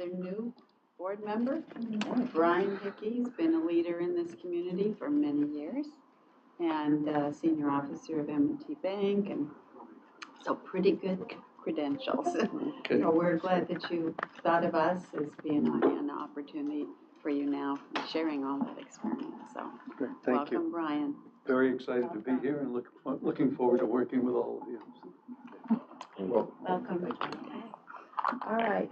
another new board member. Brian Hickey's been a leader in this community for many years and senior officer of M&T Bank, and so pretty good credentials. Okay. So we're glad that you thought of us as being an opportunity for you now, sharing all that experience. So Great. Thank welcome, you. Brian. Very excited to be here and looking forward to working with all of you. Welcome. All right,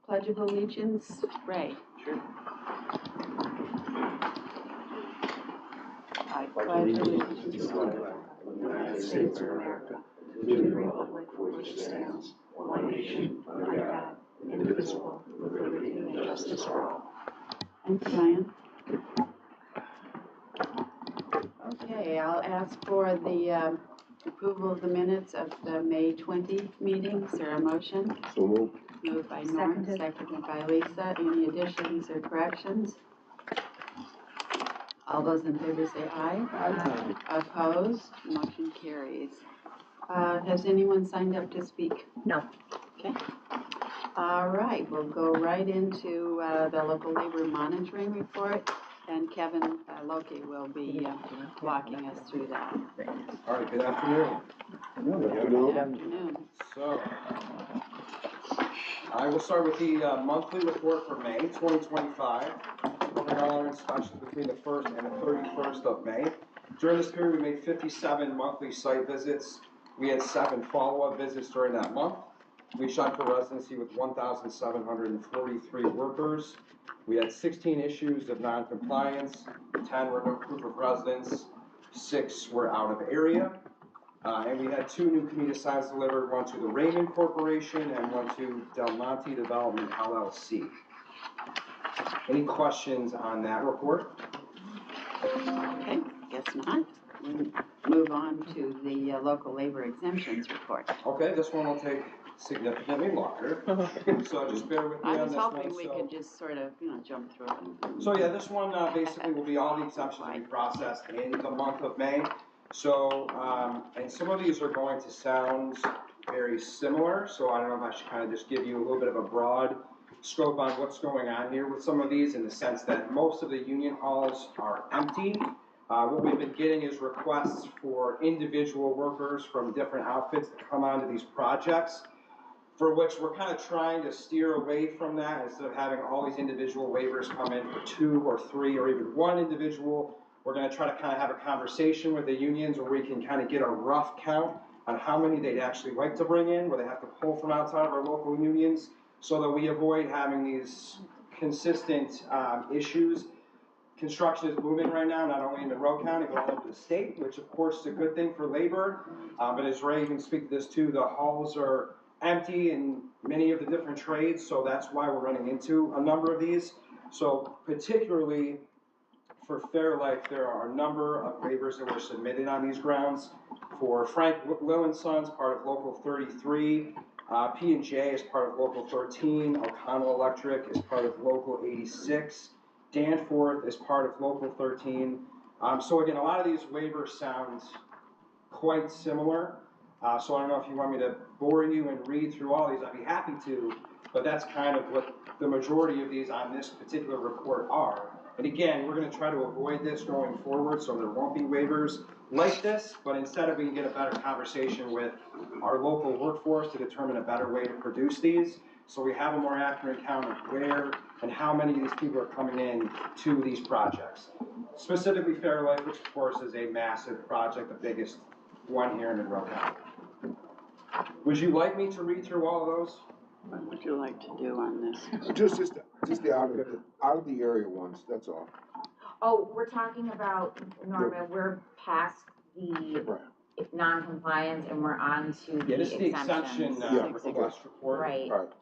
Pledge of Allegiance, Ray. Sure. I pledge allegiance to the flag of the United States of America, to the republic for which it stands, one nation, under God, indivisible, with liberty and justice for all. Thanks, Brian. Okay, I'll ask for the approval of the minutes of the May 20 meeting. Is there a motion? So moved. Moved by Norm, seconded by Lisa. Any additions or corrections? All those in favor say aye. Aye. Opposed? Motion carries. Has anyone signed up to speak? No. Okay. All right, we'll go right into the local labor monitoring report, and Kevin Loki will be walking us through that. All right, good afternoon. Good afternoon. So, I will start with the monthly report for May 2025. Covering all our inspections between the 1st and the 31st of May. During this period, we made 57 monthly site visits. We had 7 follow-up visits during that month. We shot for residency with 1,743 workers. We had 16 issues of non-compliance, 10 were no proof of residence, 6 were out of area. And we had 2 new COMIDA signs delivered, one to the Raymond Corporation and one to Del Monte Development LLC. Any questions on that report? Okay, guess not. We'll move on to the local labor exemptions report. Okay, this one will take significantly longer, so just bear with me I on was this one. hoping we could just sort of, jump through it. So yeah, this one basically will be all the exemptions we processed in the month of May. So, and some of these are going to sound very similar, so I don't know if I should kind of just give you a little bit of a broad scope on what's going on here with some of these, in the sense that most of the union halls are empty. What we've been getting is requests for individual workers from different outfits to come onto these projects, for which we're kind of trying to steer away from that. Instead of having all these individual waivers come in for 2 or 3 or even 1 individual, we're going to try to kind of have a conversation with the unions where we can kind of get a rough count on how many they'd actually like to bring in, where they have to pull from outside of our local unions, so that we avoid having these consistent issues. Construction is booming right now, not only in Monroe County, but all over the state, which of course is a good thing for labor. But as Ray can speak to this too, the halls are empty in many of the different trades, so that's why we're running into a number of these. So particularly for Fairlife, there are a number of waivers that were submitted on these grounds. For Frank Will & Sons, part of Local 33, P&J is part of Local 13, O'Connell Electric is part of Local 86, Danforth is part of Local 13. So again, a lot of these waivers sound quite similar. So I don't know if you want me to bore you and read through all these, I'd be happy to, but that's kind of what the majority of these on this particular report are. And again, we're going to try to avoid this going forward, so there won't be waivers like this, but instead we can get a better conversation with our local workforce to determine a better way to produce these, so we have a more accurate count of where and how many of these people are coming in to these projects. Specifically Fairlife, which of course is a massive project, the biggest one here in Monroe County. Would you like me to read through all of those? What would you like to do on this? Just the out of the area ones, that's all. Oh, we're talking about, Norma, we're past the Right. non-compliance and we're on to the This is the exemption exemptions. request report. Right. All right,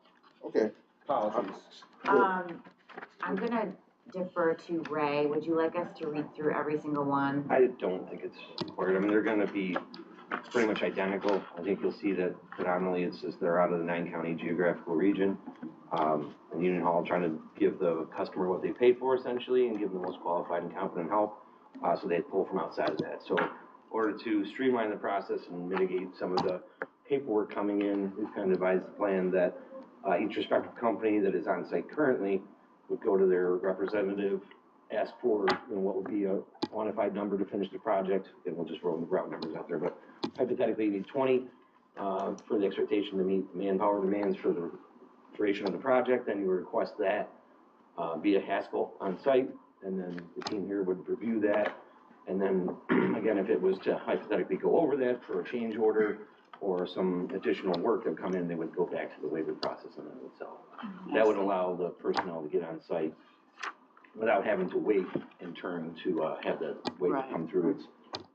okay. Apologies. I'm gonna defer to Ray. Would you like us to read through every single one? I don't think it's required. I mean, they're gonna be pretty much identical. I think you'll see that predominantly it's just they're out of the 9-county geographical region. And Union Hall trying to give the customer what they paid for essentially and give them the most qualified and competent help. So they pull from outside of that. So in order to streamline the process and mitigate some of the paperwork coming in, we've kind of devised a plan that Each respective company that is on site currently would go to their representative, ask for, what would be a quantified number to finish the project, and we'll just roll the route numbers out there, but hypothetically, you need 20, for the expectation to meet manpower demands for the duration of the project, then you would request that, via Haskell on site, and then the team here would review that, and then, again, if it was to hypothetically go over that for a change order or some additional work that would come in, they would go back to the waiver process and then itself. That would allow the personnel to get on site without having to wait in turn to have the waiver Right. come through. It's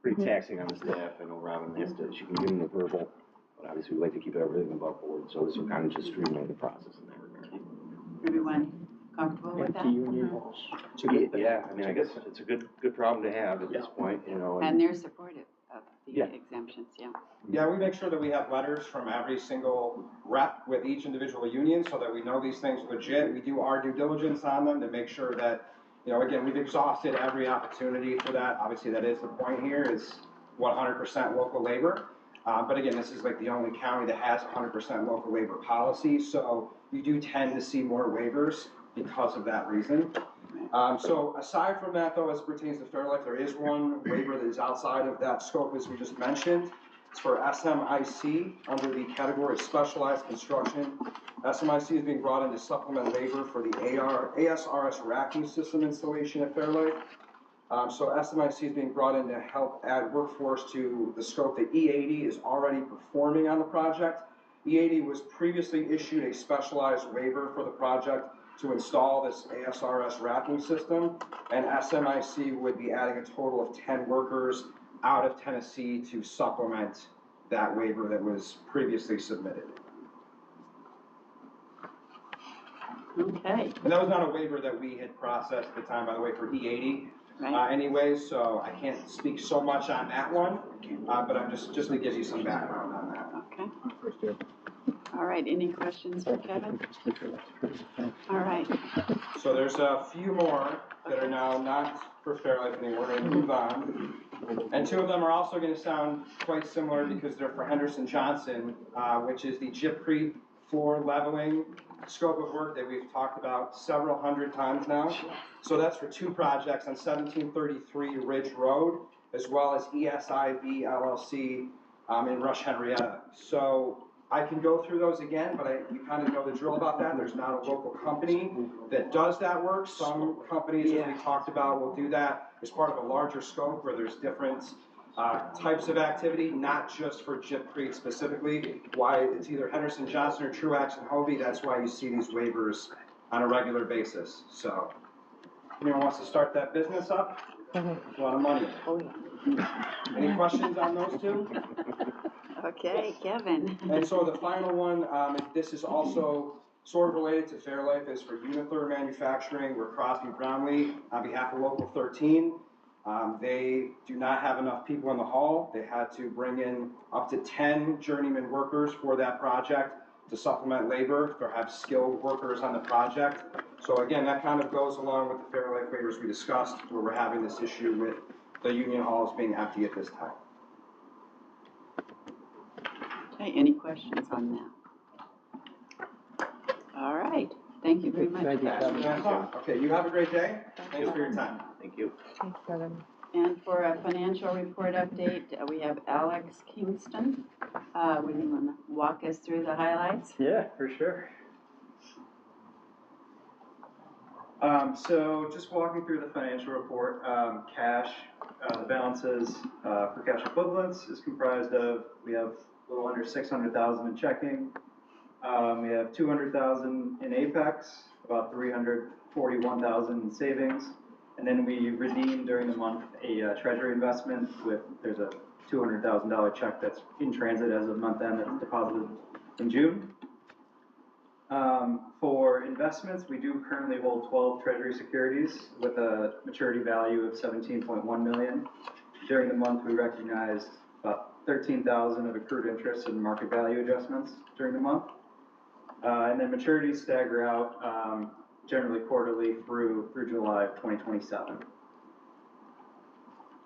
pretty taxing on the staff. I know Robin has to, she can give them the verbal, but obviously we like to keep everything above board, so this will kind of just streamline the process in that regard. Everyone comfortable with that? Yeah, I mean, I guess it's a good problem to have at this point, And they're supportive of the Yeah. exemptions, yeah. Yeah, we make sure that we have letters from every single rep with each individual union so that we know these things legit. We do our due diligence on them to make sure that, again, we've exhausted every opportunity for that. Obviously, that is the point here, is 100% local labor. But again, this is like the only county that has 100% local labor policy, so you do tend to see more waivers because of that reason. So aside from that, though, as it pertains to Fairlife, there is one waiver that is outside of that scope, as we just mentioned. It's for SMIC under the category of specialized construction. SMIC is being brought in to supplement labor for the ASRS racking system installation at Fairlife. So SMIC is being brought in to help add workforce to the scope that E80 is already performing on the project. E80 was previously issued a specialized waiver for the project to install this ASRS racking system, and SMIC would be adding a total of 10 workers out of Tennessee to supplement that waiver that was previously submitted. Okay, And that was not a waiver that we had processed at the time, by the way, for E80 right, anyways, so I can't speak so much on that one, but I'm just to give you some background on that. okay. All right, any questions for Kevin? All right, So there's a few more that are now not for Fairlife anymore, we're gonna move on. And two of them are also gonna sound quite similar because they're for Henderson Johnson, which is the gypcrete floor leveling scope of work that we've talked about several hundred times now. So that's for two projects on 1733 Ridge Road, as well as ESIV LLC in Rush Henrietta. So I can go through those again, but you kind of know the drill about that. There's not a local company that does that work. Some companies, as we talked about, will do that as part of a larger scope where there's different types of activity, not just for gypcrete specifically. Why it's either Henderson Johnson or Truax and Hovey, that's why you see these waivers on a regular basis. So, anyone wants to start that business up? There's a lot of money. Any questions on those two? okay, Kevin. And so the final one, this is also sort of related to Fairlife, is for Unither Manufacturing. We're Crosby Brownlee on behalf of Local 13. They do not have enough people in the hall. They had to bring in up to 10 journeyman workers for that project to supplement labor, to have skilled workers on the project. So again, that kind of goes along with the Fairlife waivers we discussed, where we're having this issue with the union halls being empty at this time. Okay, any questions on that? All right, thank you very much. Thank you, Kevin. Okay, you have a great day. Thanks for your time. Thank you. And for a financial report update, we have Alex Kingston. Would you want to walk us through the highlights? Yeah, for sure. So just walking through the financial report, cash, the balances for cash equivalents is comprised of, we have a little under 600,000 in checking. We have 200,000 in Apex, about 341,000 in savings. And then we redeemed during the month a treasury investment there's a $200,000 check that's in transit as of month end that's deposited in June. For investments, we do currently hold 12 treasury securities with a maturity value of 17.1 million. During the month, we recognized about 13,000 of accrued interest and market value adjustments during the month. And then maturities stagger out generally quarterly through July of 2027.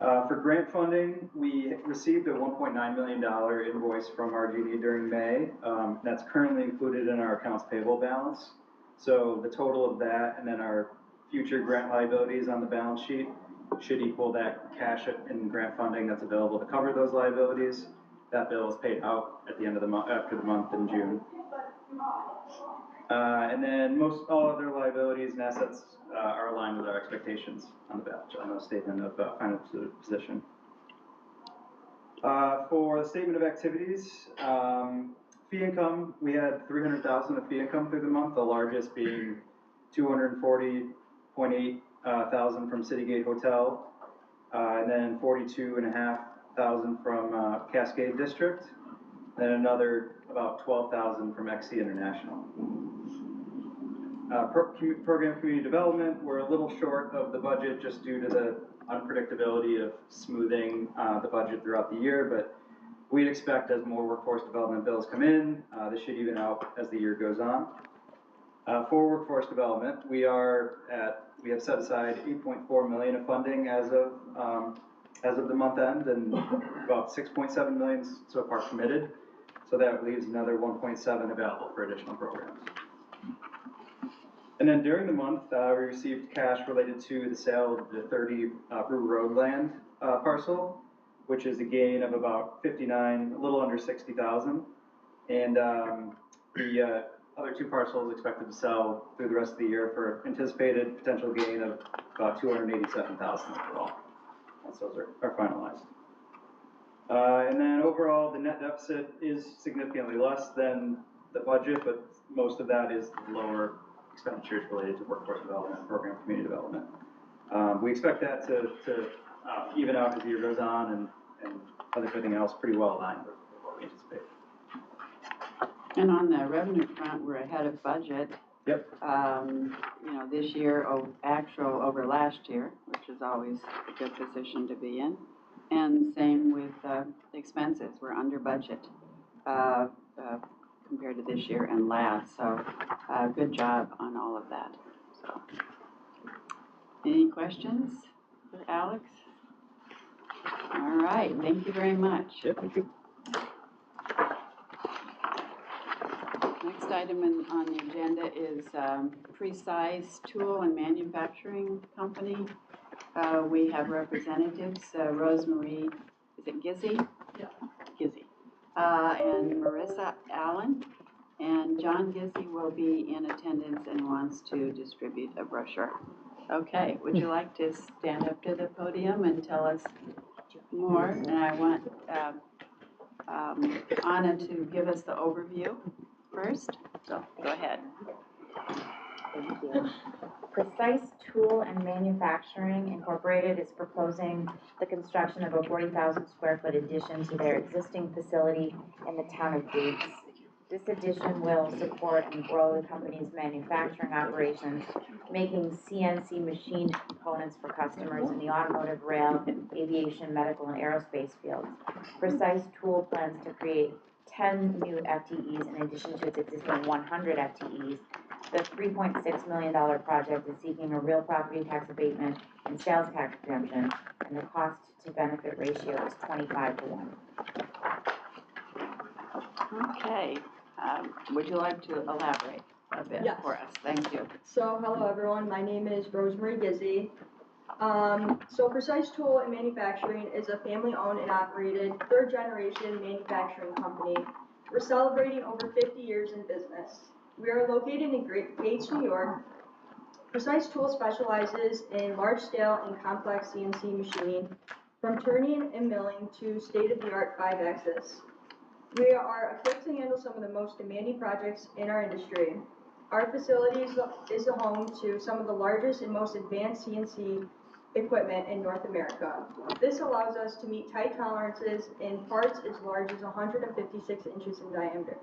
For grant funding, we received a $1.9 million invoice from RGD during May. That's currently included in our accounts payable balance. So the total of that and then our future grant liabilities on the balance sheet should equal that cash in grant funding that's available to cover those liabilities. That bill is paid out at the end of the month, after the month in June. And then all other liabilities and assets are aligned with our expectations on the statement of financial position. For the statement of activities, fee income, we had $300,000 of fee income through the month, the largest being $240.8 thousand from Citygate Hotel, and then $42,500 from Cascade District, and another about $12,000 from XC International. Program community development, we're a little short of the budget just due to the unpredictability of smoothing the budget throughout the year, but we'd expect as more workforce development bills come in, this should even out as the year goes on. For workforce development, we have set aside $8.4 million of funding as of the month end, and about $6.7 million so far committed. So that leaves another $1.7 available for additional programs. And then during the month, we received cash related to the sale of the 30 Brew Road land parcel, which is a gain of about a little under 60,000. And the other two parcels expected to sell through the rest of the year for anticipated potential gain of about 287,000 overall. Once those are finalized. And then overall, the net deficit is significantly less than the budget, but most of that is lower expenditures related to workforce development, program community development. We expect that to even out as the year goes on, and everything else pretty well aligned with what we anticipate. And on the revenue front, we're ahead of budget. Yep. This year, actual over last year, which is always a good position to be in. And same with expenses, we're under budget compared to this year and last. So good job on all of that. So, any questions for Alex? All right, thank you very much. Yeah, thank you. Next item on the agenda is Precise Tool and Manufacturing Company. We have representatives, Rosemarie, is it Gizzy? Yeah. Gizzy. And Marissa Allen. And John Gizzy will be in attendance and wants to distribute a brochure. Okay, would you like to stand up to the podium and tell us more? And I want Anna to give us the overview first, so go ahead. Thank you. Precise Tool and Manufacturing Incorporated is proposing the construction of a 40,000 square foot addition to their existing facility in the town of Gates. This addition will support and grow the company's manufacturing operations, making CNC machine components for customers in the automotive, rail, aviation, medical, and aerospace fields. Precise Tool plans to create 10 new FTEs in addition to its existing 100 FTEs. The $3.6 million project is seeking a real property tax abatement and sales tax exemption, and the cost to benefit ratio is 25:1. Okay, would you like to elaborate a bit for us? Thank you. So, hello everyone, my name is Rosemarie Gizzy. So Precise Tool and Manufacturing is a family-owned and operated third-generation manufacturing company. We're celebrating over 50 years in business. We are located in Gates, New York. Precise Tool specializes in large-scale and complex CNC machining, from turning and milling to state-of-the-art 5-axis. We are equipped to handle some of the most demanding projects in our industry. Our facility is the home to some of the largest and most advanced CNC equipment in North America. This allows us to meet tight tolerances in parts as large as 156 inches in diameter.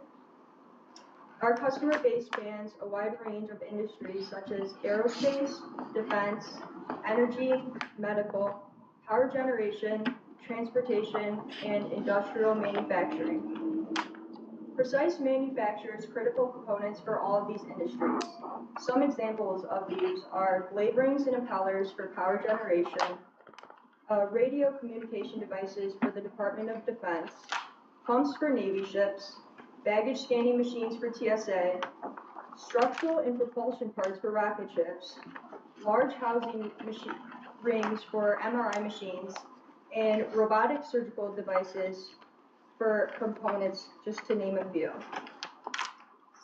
Our customer base spans a wide range of industries such as aerospace, defense, energy, medical, power generation, transportation, and industrial manufacturing. Precise manufactures critical components for all of these industries. Some examples of these are blade rings and impellers for power generation, radio communication devices for the Department of Defense, pumps for Navy ships, baggage scanning machines for TSA, structural and propulsion parts for rocket ships, large housing rings for MRI machines, and robotic surgical devices for components, just to name a few.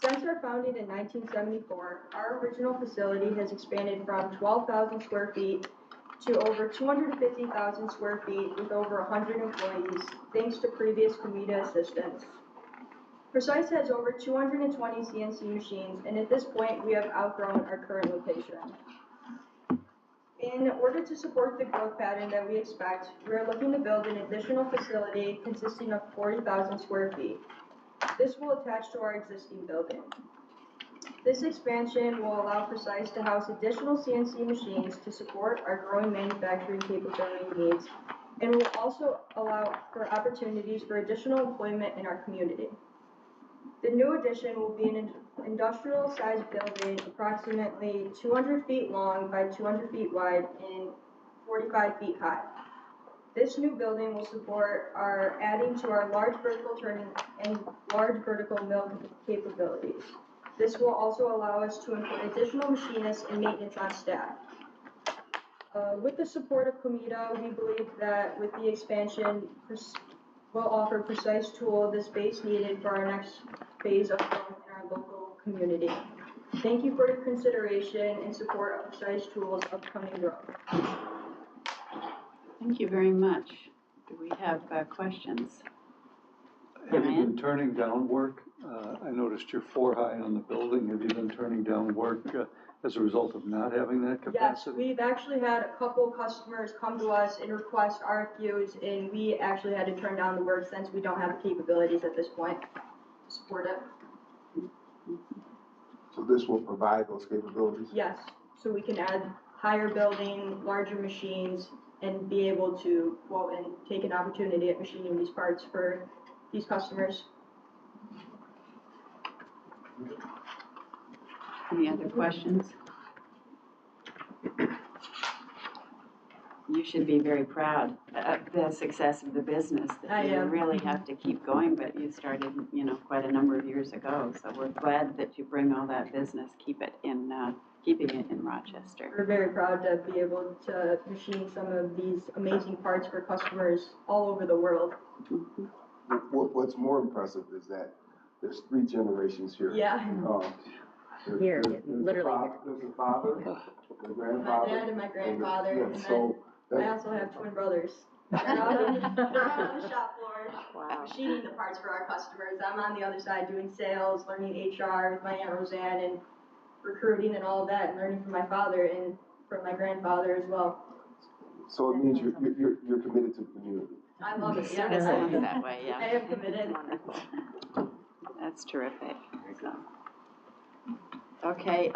Since our founding in 1974, our original facility has expanded from 12,000 square feet to over 250,000 square feet with over 100 employees, thanks to previous COMIDA assistance. Precise has over 220 CNC machines, and at this point, we have outgrown our current location. In order to support the growth pattern that we expect, we are looking to build an additional facility consisting of 40,000 square feet. This will attach to our existing building. This expansion will allow Precise to house additional CNC machines to support our growing manufacturing capability needs, and will also allow for opportunities for additional employment in our community. The new addition will be an industrial-sized building approximately 200 feet long by 200 feet wide and 45 feet high. This new building will support our adding to our large vertical turning and large vertical mill capabilities. This will also allow us to employ additional machinists and maintenance on staff. With the support of COMIDA, we believe that with the expansion, we'll offer Precise Tool the space needed for our next phase of growth in our local community. Thank you for your consideration and support of Precise Tool's upcoming growth. Thank you very much. Do we have questions? Have you been turning down work? I noticed you're 4 high on the building. Have you been turning down work as a result of not having that Yes, capacity? we've actually had a couple customers come to us and request RFQs, and we actually had to turn down the work since we don't have the capabilities at this point to support it. So this will provide those capabilities? Yes, so we can add higher building, larger machines, and be able to go and take an opportunity at machining these parts for these customers. Any other questions? You should be very proud of the success of the business. I That you am. really have to keep going, but you started, quite a number of years ago. So we're glad that you bring all that business, keeping it in Rochester. We're very proud to be able to machine some of these amazing parts for customers all over the world. What's more impressive is that there's 3 generations here. Yeah. Here, There's literally. There's the father, the My grandfather. dad and my grandfather, Yeah, and then so I also have twin brothers. They're out on the shop floor, Wow. machining the parts for our customers. I'm on the other side doing sales, learning HR with my Aunt Roseanne, and recruiting and all of that, and learning from my father and from my grandfather as well. So it means you're committed to the community. I love it, It yeah. sounds that way, I yeah. am committed. That's terrific. So, okay,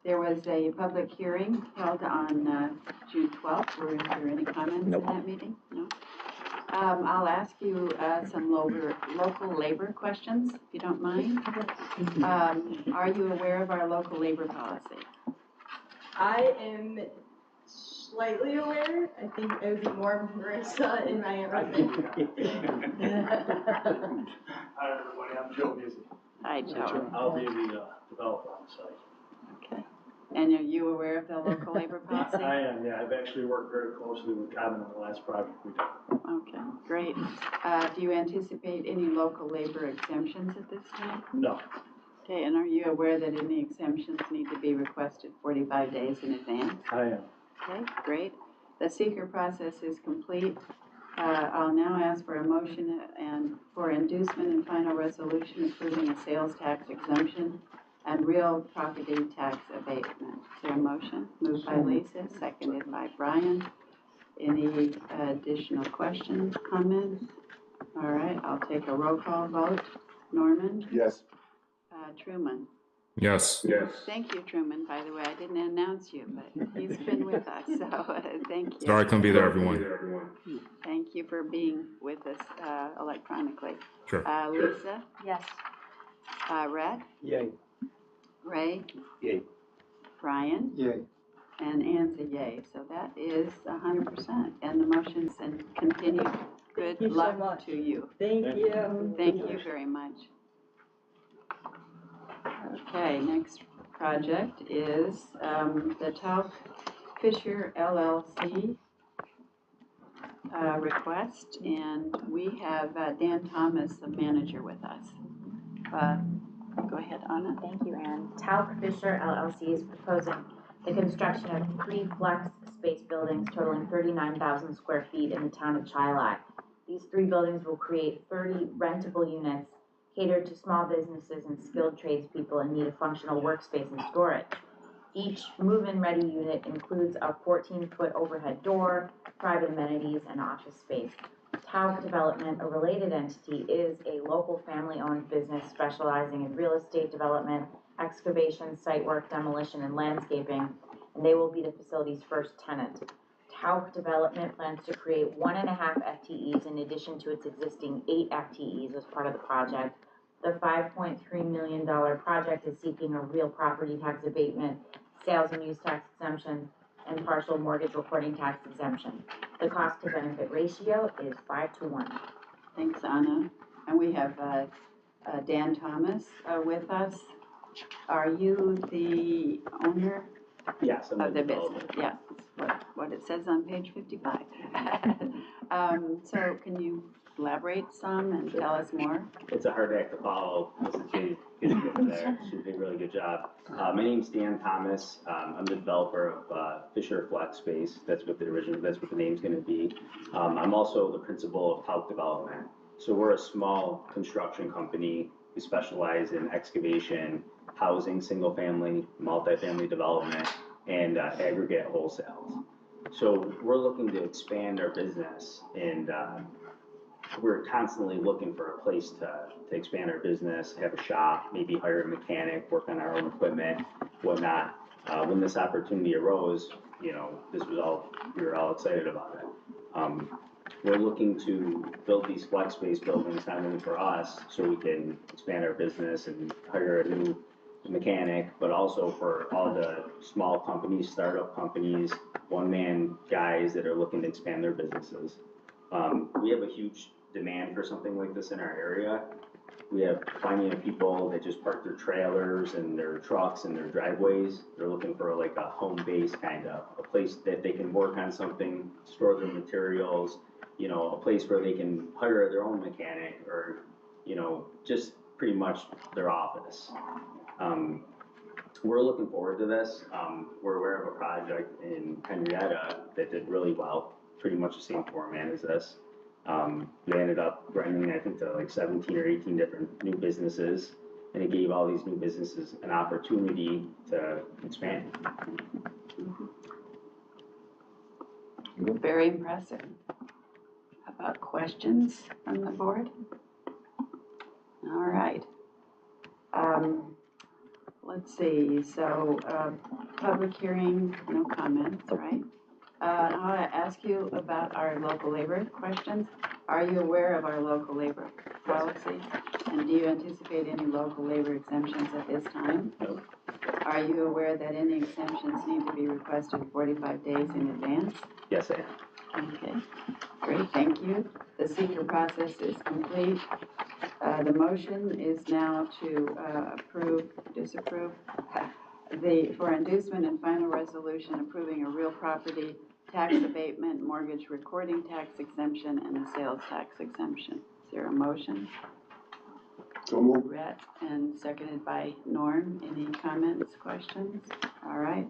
there was a public hearing held on June 12th. Were there any comments in that meeting? No? I'll ask you some local labor questions, if you don't mind. Are you aware of our local labor policy? I am slightly aware. I think it would be more Marissa and my Aunt Roseanne. Hi, everybody, I'm Joe Gizzi. Hi, Joe. I'll be the developer on the site. Okay. And are you aware of the local labor policy? I am, yeah, I've actually worked very closely with Kevin on the last project we did. Okay, great. Do you anticipate any local labor exemptions at this time? No, Okay, and are you aware that any exemptions need to be requested 45 days in advance? I am. Okay, great. The seeker process is complete. I'll now ask for a motion and for inducement and final resolution approving a sales tax exemption and real property tax abatement. Is there a motion? Moved by Lisa, seconded by Brian. Any additional questions, comments? All right, I'll take a roll call vote. Norman? Yes. Truman? Yes. Thank you, Truman, by the way. I didn't announce you, but he's been with us, so thank you. Sorry I couldn't be there, everyone. Thank you for being with us electronically. Sure. Lisa? Yes. Rhett? Yay. Ray? Yay. Brian? Yay. and Ann's a yay, so that is 100%, and the motion's and continued. Good Thank you so luck much. to you. Thank you. Thank you very much. Okay, next project is the Talc Fisher LLC request, and we have Dan Thomas, the manager, with us. Go ahead, Anna. Thank you, Ann. Talc Fisher LLC is proposing the construction of 3 flex space buildings totaling 39,000 square feet in the town of Chilai. These 3 buildings will create 30 rentable units catered to small businesses and skilled tradespeople in need of functional workspace and storage. Each move-in ready unit includes a 14-foot overhead door, private amenities, and office space. Talc Development, a related entity, is a local family-owned business specializing in real estate development, excavation, site work, demolition, and landscaping, and they will be the facility's first tenant. Talc Development plans to create 1.5 FTEs in addition to its existing 8 FTEs as part of the project. The $5.3 million project is seeking a real property tax abatement, sales and use tax exemption, and partial mortgage recording tax exemption. The cost to benefit ratio is 5-to-1. Thanks, Anna. And we have Dan Thomas with us. Are you the owner Yes, I'm of the developer. business? Yes, that's what it says on page 55. So can you elaborate some and tell us more? It's a hard act to follow. Listen to you over there. She did a really good job. My name's Dan Thomas. I'm the developer of Fisher Flex Space. That's what the name's gonna be. I'm also the principal of Talc Development. So we're a small construction company. We specialize in excavation, housing, single family, multifamily development, and aggregate wholesales. So we're looking to expand our business, and we're constantly looking for a place to expand our business, have a shop, maybe hire a mechanic, work on our own equipment, whatnot. When this opportunity arose, you know, we were all excited about it. We're looking to build these flex space buildings not only for us, so we can expand our business and hire a new mechanic, but also for all the small companies, startup companies, one-man guys that are looking to expand their businesses. We have a huge demand for something like this in our area. We have plenty of people that just park their trailers and their trucks in their driveways. They're looking for like a home base kind of, a place that they can work on something, store their materials, you know, a place where they can hire their own mechanic or, you know, just pretty much their office. We're looking forward to this. We're aware of a project in Henrietta that did really well, pretty much the same format as this. We ended up running, I think, to like 17 or 18 different new businesses, and it gave all these new businesses an opportunity to expand. Very impressive. How about questions from the board? All right. Let's see, so public hearing, no comments, right? I want to ask you about our local labor questions. Are you aware of our local labor policy? And do you anticipate any local labor exemptions at this time? No. Are you aware that any exemptions need to be requested 45 days in advance? Yes, I am. Okay, great, thank you. The seeker process is complete. The motion is now to approve, disapprove, for inducement and final resolution approving a real property tax abatement, mortgage recording tax exemption, and a sales tax exemption. Is there a motion? So moved. Brett, and seconded by Norm. Any comments, questions? All right.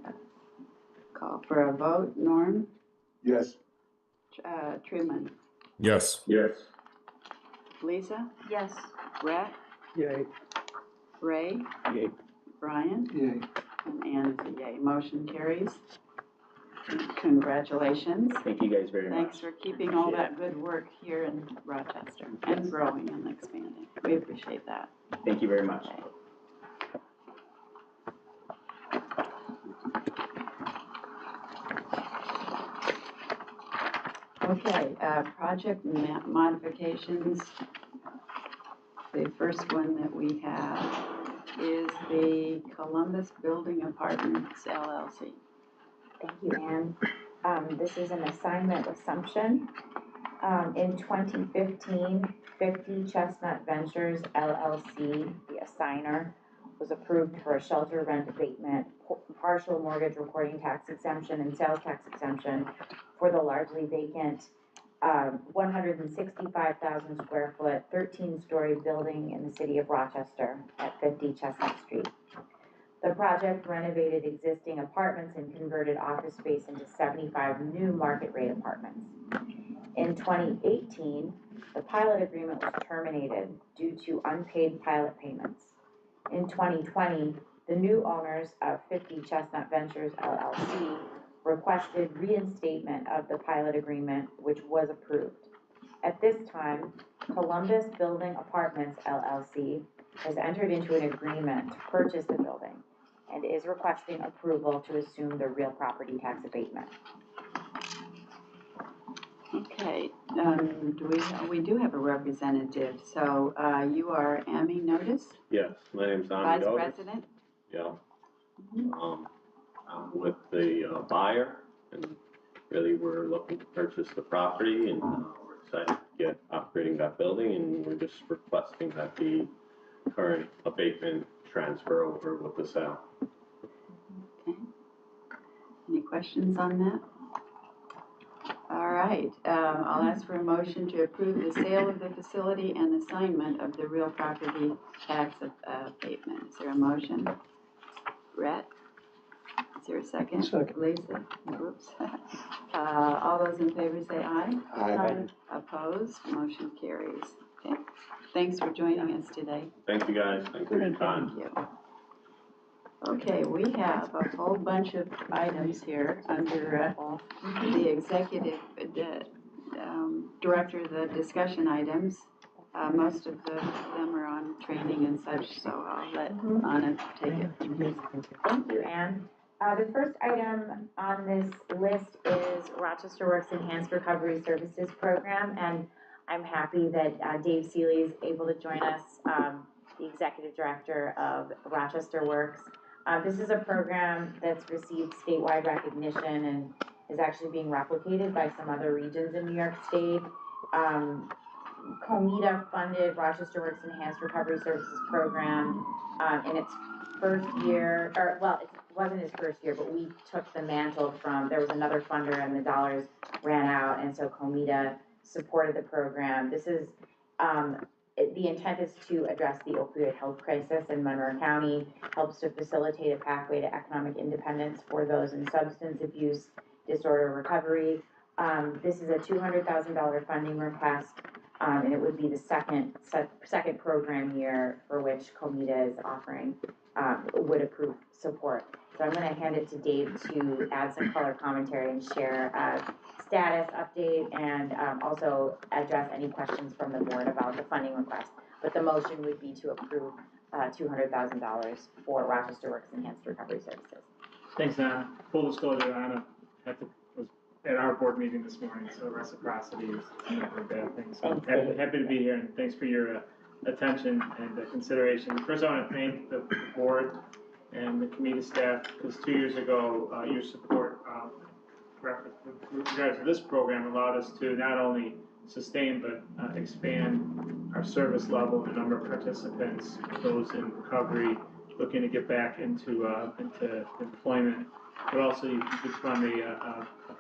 Call for a vote. Norm? Yes. Truman? Yes. Yes. Lisa? Yes. Brett? Yay. Ray? Yay. Brian? Yay. And Ann is a yay. Motion carries. Congratulations. Thank you guys very much. Thanks for keeping all that good work here in Rochester and growing and expanding. We appreciate that. Thank you very much. Okay, project modifications. The first one that we have is the Columbus Building Apartments LLC. Thank you, Anne. This is an assignment assumption. In 2015, 50 Chestnut Ventures LLC, the assigner, was approved for a shelter rent abatement, partial mortgage recording tax exemption, and sales tax exemption for the largely vacant 165,000 square foot, 13-story building in the city of Rochester at 50 Chestnut Street. The project renovated existing apartments and converted office space into 75 new market rate apartments. In 2018, the pilot agreement was terminated due to unpaid pilot payments. In 2020, the new owners of 50 Chestnut Ventures LLC requested reinstatement of the pilot agreement, which was approved. At this time, Columbus Building Apartments LLC has entered into an agreement to purchase the building and is requesting approval to assume the real property tax abatement. Okay, we do have a representative, so you are Amy Notice, Yes, my name's Tommy Vice Dotis. President? Yeah. I'm with the buyer, and really we're looking to purchase the property, and we're excited to get operating that building, and we're just requesting that the current abatement transfer over with the sale. Okay. Any questions on that? All right, I'll ask for a motion to approve the sale of the facility and assignment of the real property tax abatement. Is there a motion? Brett? Is there a second? Second. Lisa? Oops. All those in favor say aye. Aye. Opposed? Motion carries. Okay. Thanks for joining us today. Thank you guys, thanks for your time. Thank you. Okay, we have a whole bunch of items here under the executive director, the discussion items. Most of them are on training and such, so I'll let Anna take it. Thank you, Anne. The first item on this list is Rochester Works Enhanced Recovery Services Program, and I'm happy that Dave Seeley is able to join us, the executive director of Rochester Works. This is a program that's received statewide recognition and is actually being replicated by some other regions in New York State. COMIDA funded Rochester Works Enhanced Recovery Services Program in its first year, or well, it wasn't his first year, but we took the mantle from, there was another funder and the dollars ran out, and so COMIDA supported the program. This is, the intent is to address the opioid health crisis in Monroe County, helps to facilitate a pathway to economic independence for those in substance abuse disorder recovery. This is a $200,000 funding request, and it would be the second program year for which COMIDA is offering, would approve support. So I'm going to hand it to Dave to add some color commentary and share a status update and also address any questions from the board about the funding request. But the motion would be to approve $200,000 for Rochester Works Enhanced Recovery Services. Thanks, Anna. Full disclosure, Anna was at our board meeting this morning, so reciprocity is never a bad thing. So happy to be here, and thanks for your attention and consideration. First, I want to thank the board and the committee staff, because 2 years ago, your support with regards to this program allowed us to not only sustain but expand our service level, the number of participants, those in recovery, looking to get back into employment, but also you could fund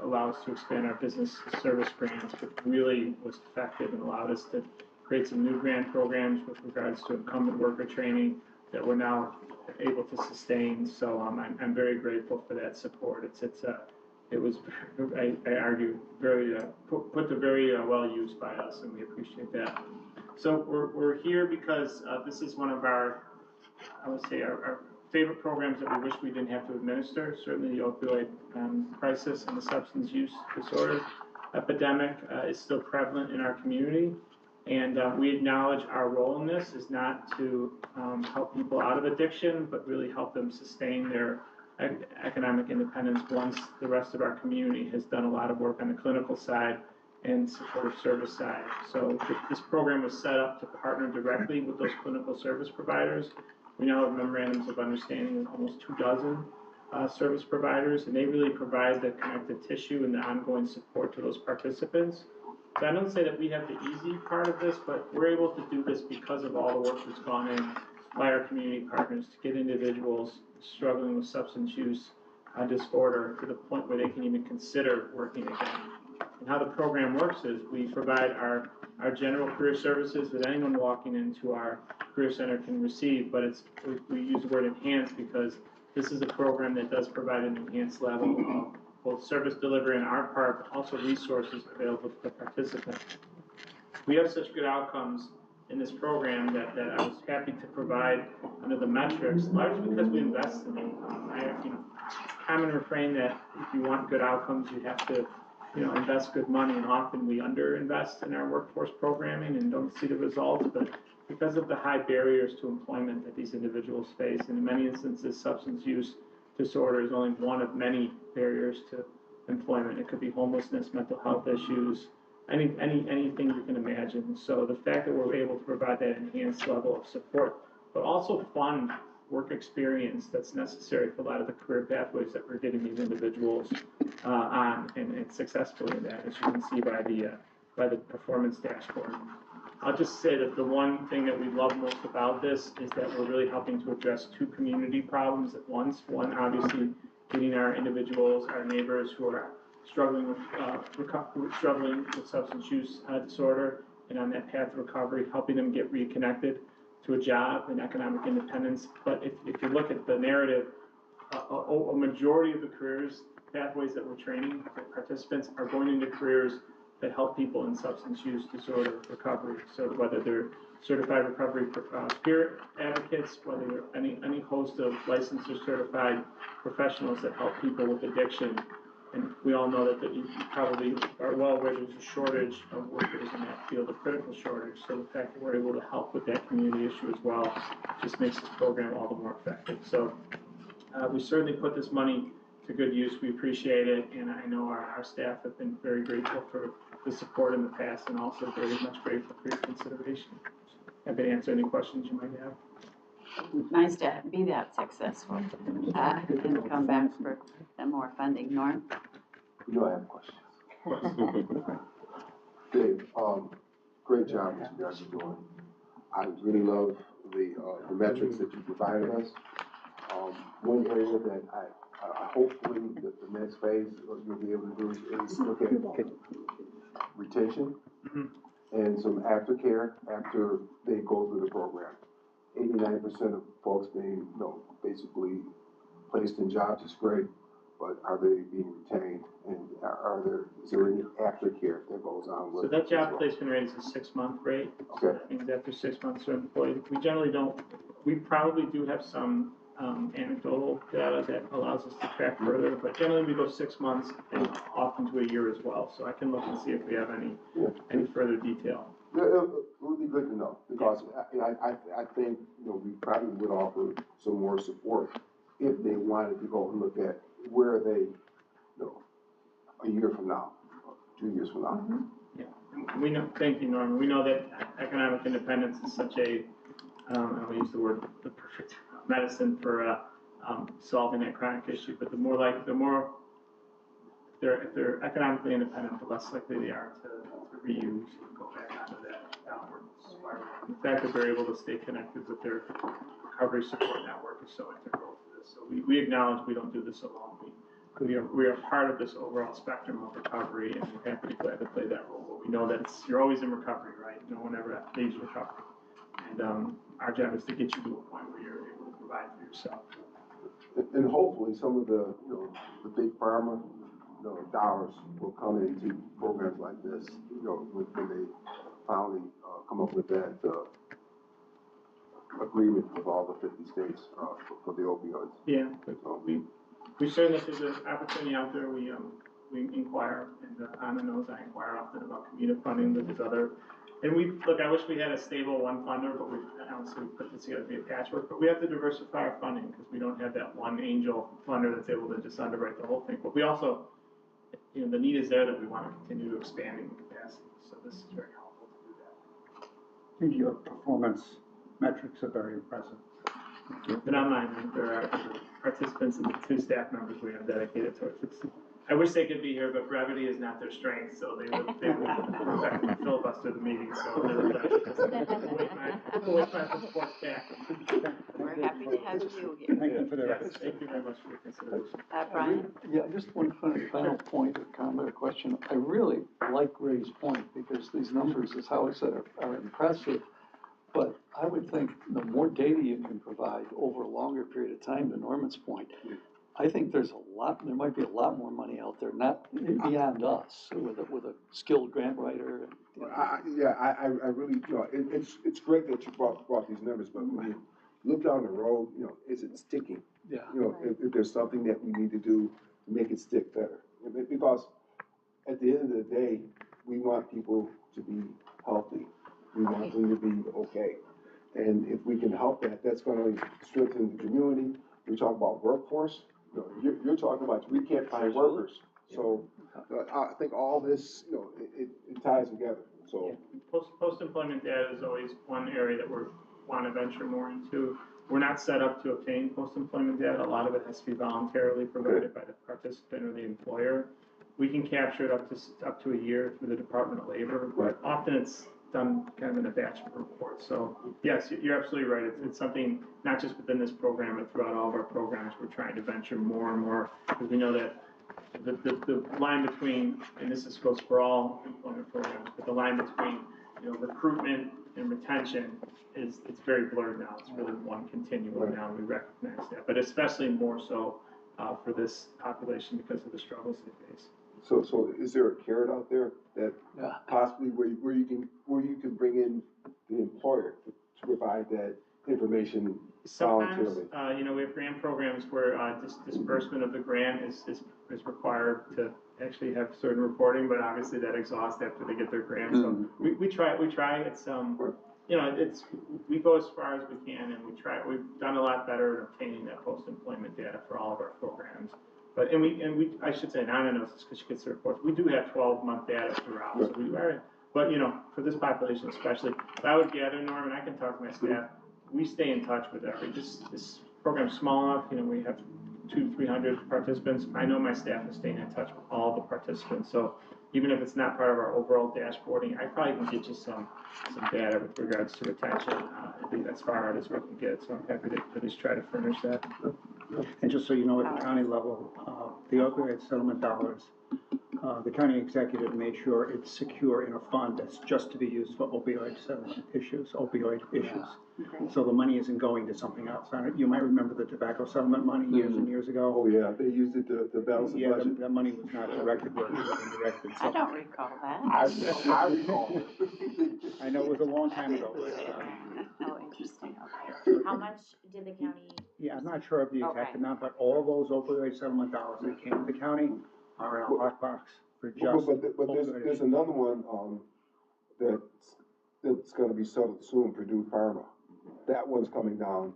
allow us to expand our business service grants, which really was effective and allowed us to create some new grant programs with regards to incumbent worker training that we're now able to sustain. So I'm very grateful for that support. It was, I argue, very put to very well used by us, and we appreciate that. So we're here because this is one of our, I would say, our favorite programs that we wish we didn't have to administer. Certainly the opioid crisis and the substance use disorder epidemic is still prevalent in our community. And we acknowledge our role in this is not to help people out of addiction, but really help them sustain their economic independence once the rest of our community has done a lot of work on the clinical side and supportive service side. So this program was set up to partner directly with those clinical service providers. We now have memorandums of understanding with almost 24 service providers, and they really provide the connective tissue and the ongoing support to those participants. So I don't say that we have the easy part of this, but we're able to do this because of all the work that's gone in by our community partners to get individuals struggling with substance use disorder to the point where they can even consider working again. And how the program works is we provide our general career services that anyone walking into our career center can receive, but we use the word enhanced because this is a program that does provide an enhanced level of both service delivery on our part, but also resources available to the participant. We have such good outcomes in this program that I was happy to provide under the metrics, largely because we invest in it. Common refrain that if you want good outcomes, you have to invest good money, and often we underinvest in our workforce programming and don't see the results, but because of the high barriers to employment that these individuals face, and in many instances, substance use disorder is only one of many barriers to employment. It could be homelessness, mental health issues, anything you can imagine. So the fact that we're able to provide that enhanced level of support, but also fund work experience that's necessary for a lot of the career pathways that we're getting these individuals on, and successfully in that, as you can see by the performance dashboard. I'll just say that the one thing that we love most about this is that we're really helping to address two community problems at once. One, obviously, getting our individuals, our neighbors who are struggling with substance use disorder and on that path to recovery, helping them get reconnected to a job and economic independence. But if you look at the narrative, a majority of the careers pathways that we're training participants are going into careers that help people in substance use disorder recovery. So whether they're certified recovery peer advocates, whether they're any host of licensed or certified professionals that help people with addiction. And we all know that you probably are well aware there's a shortage of workers in that field, a critical shortage. So the fact that we're able to help with that community issue as well just makes this program all the more effective. So we certainly put this money to good use. We appreciate it, and I know our staff have been very grateful for the support in the past, and also very much grateful for your consideration. Happy to answer any questions you might have. Nice to be that successful and come back for some more funding. Norm? I have questions. Dave, great job that you guys are doing. I really love the metrics that you provided us. One area that I hopefully the next phase you'll be able to do is look at retention and some aftercare after they go through the program. 89% of folks being, basically placed in jobs is great, but are they being retained? And is there any aftercare that goes on with? So that job placement rate is a 6-month rate. Okay. So that means after 6 months they're employed. We generally don't. We probably do have some anecdotal data that allows us to track further, but generally we go 6 months and often to a year as well. So I can look and see if we have any further detail. Yeah, it would be good to know, because I think, we probably would offer some more support if they wanted to go and look at where they, a year from now, 2 years from now. Yeah, we know. Thank you, Norman. We know that economic independence is such a, I'll use the word, the perfect medicine for solving that chronic issue. But if they're economically independent, the less likely they are to reuse and go back onto that downward spiral. The fact that they're able to stay connected with their recovery support network is so integral to this. So we acknowledge we don't do this alone. We are part of this overall spectrum of recovery, and we're happy to glad to play that role. But we know that you're always in recovery, right? No one ever leaves recovery. And our job is to get you to a point where you're able to provide for yourself. And hopefully some of the big pharma, dollars will come into programs like this, when they finally come up with that agreement with all the 50 states for the opioids. Yeah, we certainly, if there's an opportunity out there, we inquire, and Anna knows I inquire often about COMIDA funding, but there's other. And I wish we had a stable one funder, but honestly, we put this together to be a patchwork. But we have to diversify our funding because we don't have that one angel funder that's able to just underwrite the whole thing. But we also, the need is there that we want to continue to expand in capacity. So this is very helpful to do that. I think your performance metrics are very impressive. But online, there are participants and the 2 staff members we have dedicated towards this. I wish they could be here, but brevity is not their strength, so they would effectively filibuster the meeting, so they would wait my report back. We're happy to have you here. Thank you for that. Yes, thank you very much for your consideration. Brian? Yeah, just one final point or comment or question. I really like Ray's point, because these numbers, as Howard said, are impressive. But I would think the more data you can provide over a longer period of time, to Norman's point, I think there might be a lot more money out there, not beyond us, with a skilled grant writer. I really, it's great that you brought these numbers, but when you look down the road, is it sticking? Yeah. If there's something that we need to do to make it stick better. Because at the end of the day, we want people to be healthy. We want them to be okay. And if we can help that, that's going to strengthen the community. We talk about workforce. You're talking about we can't find workers. So I think all this, it ties together. So Post-employment data is always one area that we want to venture more into. We're not set up to obtain post-employment data. A lot of it has to be voluntarily provided by the participant or the employer. We can capture it up to a year through the Department of Labor, but often it's done kind of in a batch report. So yes, you're absolutely right. It's something not just within this program, but throughout all of our programs, we're trying to venture more and more, because we know that the line between, and this goes for all employment programs, but the line between recruitment and retention it's very blurred now. It's really one continuum now, and we recognize that. But especially more so for this population because of the struggles they face. So is there a carrot out there that possibly where you can bring in the employer to provide that information voluntarily? Sometimes, we have grant programs where disbursement of the grant is required to actually have certain reporting, but obviously that exhausts after they get their grant. So we try. It's we go as far as we can, and we try. We've done a lot better at obtaining that post-employment data for all of our programs. But I should say, Anna knows this because she gets the reports. We do have 12-month data throughout. So we are, but for this population especially, if I would gather, Norman, I can talk to my staff. We stay in touch with this program's small enough. We have 200-300 participants. I know my staff is staying in touch with all the participants. So even if it's not part of our overall dashboarding, I probably can get you some data with regards to retention. As far out as we can get. So I'm happy to at least try to furnish that. And just so you know, at the county level, the opioid settlement dollars, the county executive made sure it's secure in a fund that's just to be used for opioid settlement issues, opioid issues. Okay. So the money isn't going to something else. You might remember the tobacco settlement money years and years ago. Oh yeah, they used it to balance the budget. That money was not directed where it was directed. So I don't recall that. I recall it. I know it was a long time ago. Oh, interesting, okay. How much did the county? Yeah, I'm not sure of the exact amount, but all of those opioid settlement dollars that came to the county are in a hot box for just. But there's another one that's going to be settled soon, Purdue Pharma. That one's coming down.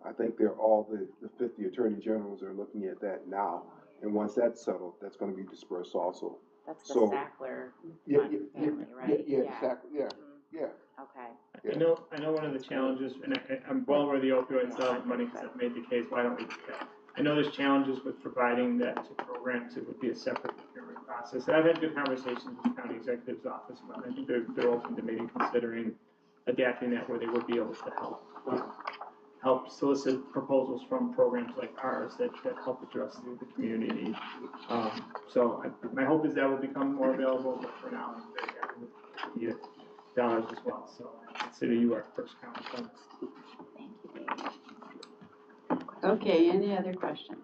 I think all the 50 attorney generals are looking at that now. And once that's settled, that's going to be dispersed also. That's the Sackler family, right? Yeah, exactly. Yeah, yeah. Okay. Yeah. I know one of the challenges, and I'm well aware of the opioid settlement money because I've made the case, why don't we do that? I know there's challenges with providing that to programs. It would be a separate procurement process. And I've had good conversations with the county executive's office about it. I think they're open to maybe considering adapting that where they would be able to help solicit proposals from programs like ours that help address the community need. So my hope is that will become more available, but for now, I'm very happy with the dollars as well. So I consider you our first county fund. Thank you, Dave. Okay, any other questions?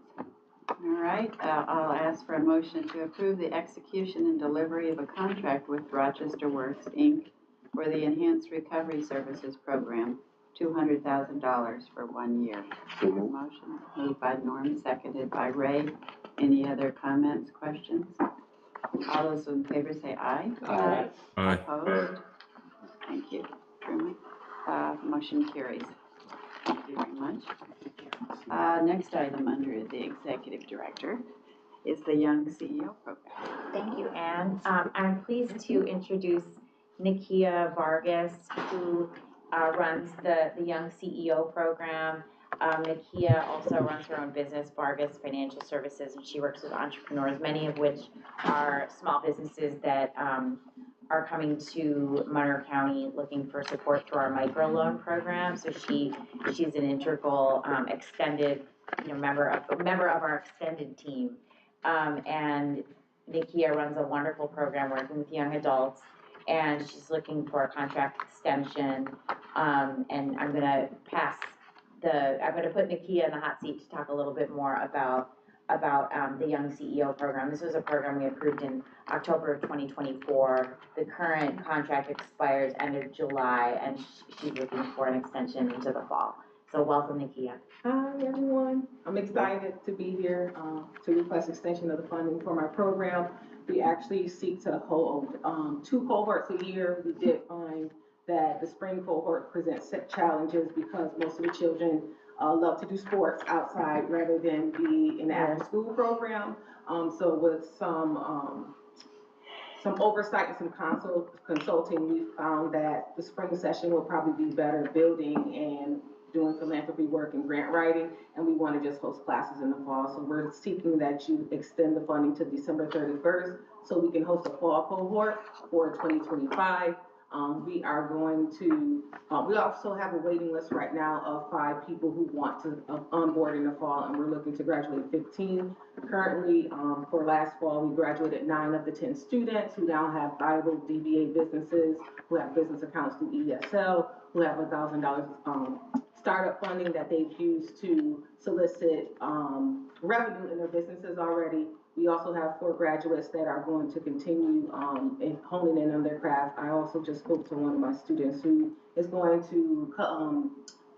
All right, I'll ask for a motion to approve the execution and delivery of a contract with Rochester Works, Inc. for the Enhanced Recovery Services Program, $200,000 for 1 year. Motion moved by Norm, seconded by Ray. Any other comments, questions? All those in favor say aye. Aye. Aye. Opposed? Thank you. Truly. Motion carries. Thank you very much. Next item under the Executive Director is the Young CEO Program. Thank you, Anne. I'm pleased to introduce Nikia Vargas, who runs the Young CEO Program. Nakia also runs her own business, Vargas Financial Services, and she works with entrepreneurs, many of which are small businesses that are coming to Monroe County looking for support through our microloan program. So she's an integral extended, member of our extended team. And Nakia runs a wonderful program working with young adults, and she's looking for a contract extension. And I'm gonna put Nakia in the hot seat to talk a little bit more about the Young CEO program. This was a program we approved in October of 2024. The current contract expires end of July, and she's looking for an extension into the fall. So welcome, Nakia. Hi, everyone. I'm excited to be here to request extension of the funding for my program. We actually seek to hold 2 cohorts a year. We did find that the spring cohort presents set challenges because most of the children love to do sports outside rather than be in the after-school program. So with some oversight and some consulting, we found that the spring session will probably be better building and doing philanthropy work and grant writing, and we want to just host classes in the fall. So we're seeking that you extend the funding to December 31st so we can host a fall cohort for 2025. We are going to, we also have a waiting list right now of 5 people who want to onboard in the fall, and we're looking to graduate 15. Currently, for last fall, we graduated 9 of the 10 students who now have viable DBA businesses, who have business accounts through ESL, who have $1,000 startup funding that they've used to solicit revenue in their businesses already. We also have 4 graduates that are going to continue in honing in on their craft. I also just spoke to one of my students who is going to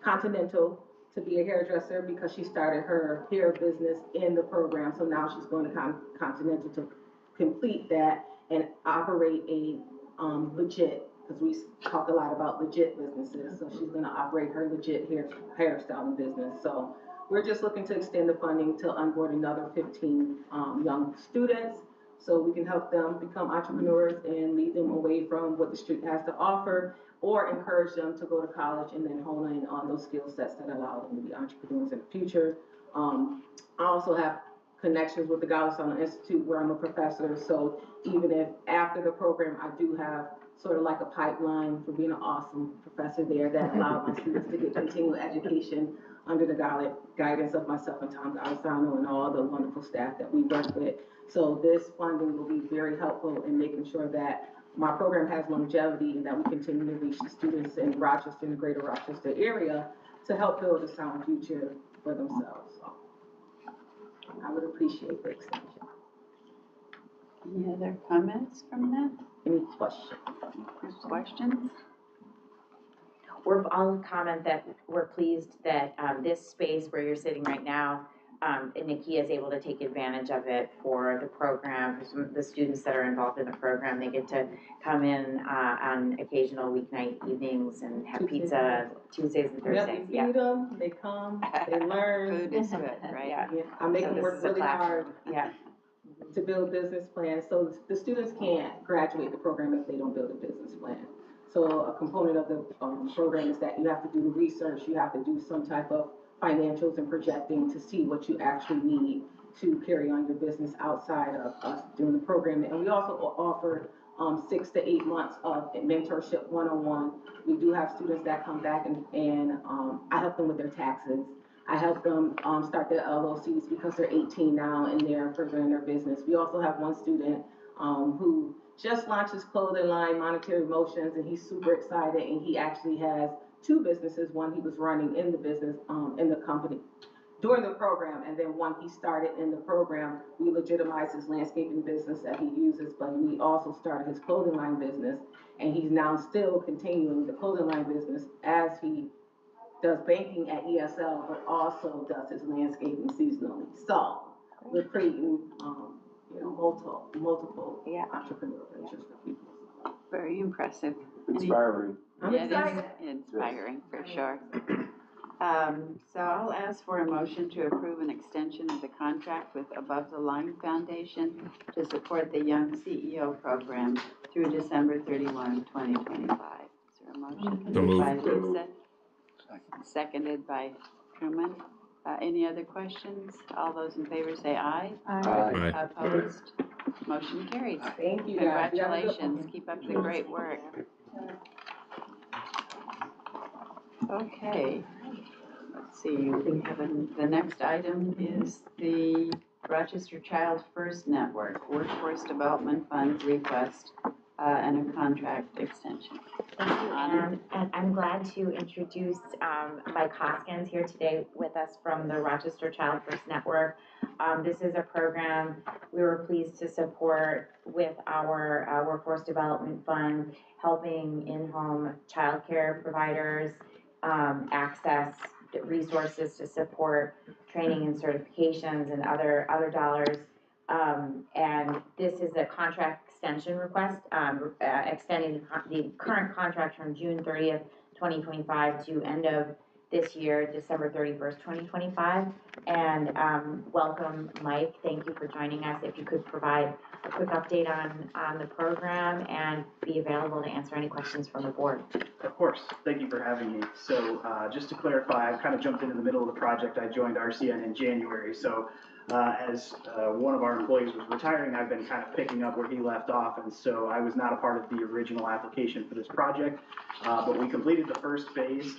Continental to be a hairdresser because she started her hair business in the program. So now she's going to Continental to complete that and operate a legit, because we talk a lot about legit businesses. So she's going to operate her legit hairstyling business. So we're just looking to extend the funding to onboard another 15 young students so we can help them become entrepreneurs and lead them away from what the street has to offer, or encourage them to go to college and then hone in on those skill sets that allow them to be entrepreneurs in the future. I also have connections with the Galveston Institute where I'm a professor. So even if after the program, I do have sort of like a pipeline for being an awesome professor there that allowed my students to get continued education under the guidance of myself and Tom Galveston and all the wonderful staff that we work with. So this funding will be very helpful in making sure that my program has longevity and that we continue to reach the students in Rochester and the greater Rochester area to help build a sound future for themselves. So I would appreciate the extension. Any other comments from that? Any questions? Questions? I'll comment that we're pleased that this space where you're sitting right now, Nakia is able to take advantage of it for the program. For some of the students that are involved in the program, they get to come in on occasional weeknight evenings and have pizza Tuesdays and Thursdays. We feed them, they come, they learn. Food is good, right? Yeah. I make them work really hard Yeah. to build business plans. So the students can't graduate the program if they don't build a business plan. So a component of the program is that you have to do the research, you have to do some type of financials and projecting to see what you actually need to carry on your business outside of us doing the program. And we also offer 6 to 8 months of mentorship one-on-one. We do have students that come back and I help them with their taxes. I help them start their LLCs because they're 18 now and they're furthering their business. We also have one student who just launched his clothing line, Monetary Motions, and he's super excited, and he actually has 2 businesses. One he was running in the business, in the company during the program, and then one he started in the program. We legitimized his landscaping business that he uses, but we also started his clothing line business, and he's now still continuing the clothing line business as he does banking at ESL, but also does his landscaping seasonally. So we're creating, multiple entrepreneur ventures for people. Very impressive. Inspiring. I'm excited. It is inspiring, for sure. So I'll ask for a motion to approve an extension of the contract with Above the Line Foundation to support the Young CEO program through December 31, 2025. Is there a motion? So moved. By Lisa, seconded by Truman. Any other questions? All those in favor say aye. Aye. Opposed? Motion carries. Thank you, guys. You have a good one. Congratulations. Keep up the great work. Okay. Let's see, we have, the next item is the Rochester Child First Network Workforce Development Fund request, and a contract extension. Thank you, Ann. And I'm glad to introduce Mike Hoskins here today with us from the Rochester Child First Network. This is a program we were pleased to support with our Workforce Development Fund, helping in-home childcare providers access resources to support training and certifications and other dollars. And this is a contract extension request, extending the current contract from June 30th, 2025 to end of this year, December 31st, 2025. And welcome, Mike. Thank you for joining us. If you could provide a quick update on the program and be available to answer any questions from the board. Of course, thank you for having me. So just to clarify, I've kind of jumped into the middle of the project. I joined RCN in January. So as one of our employees was retiring, I've been kind of picking up where he left off. And so I was not a part of the original application for this project, but we completed the first phase.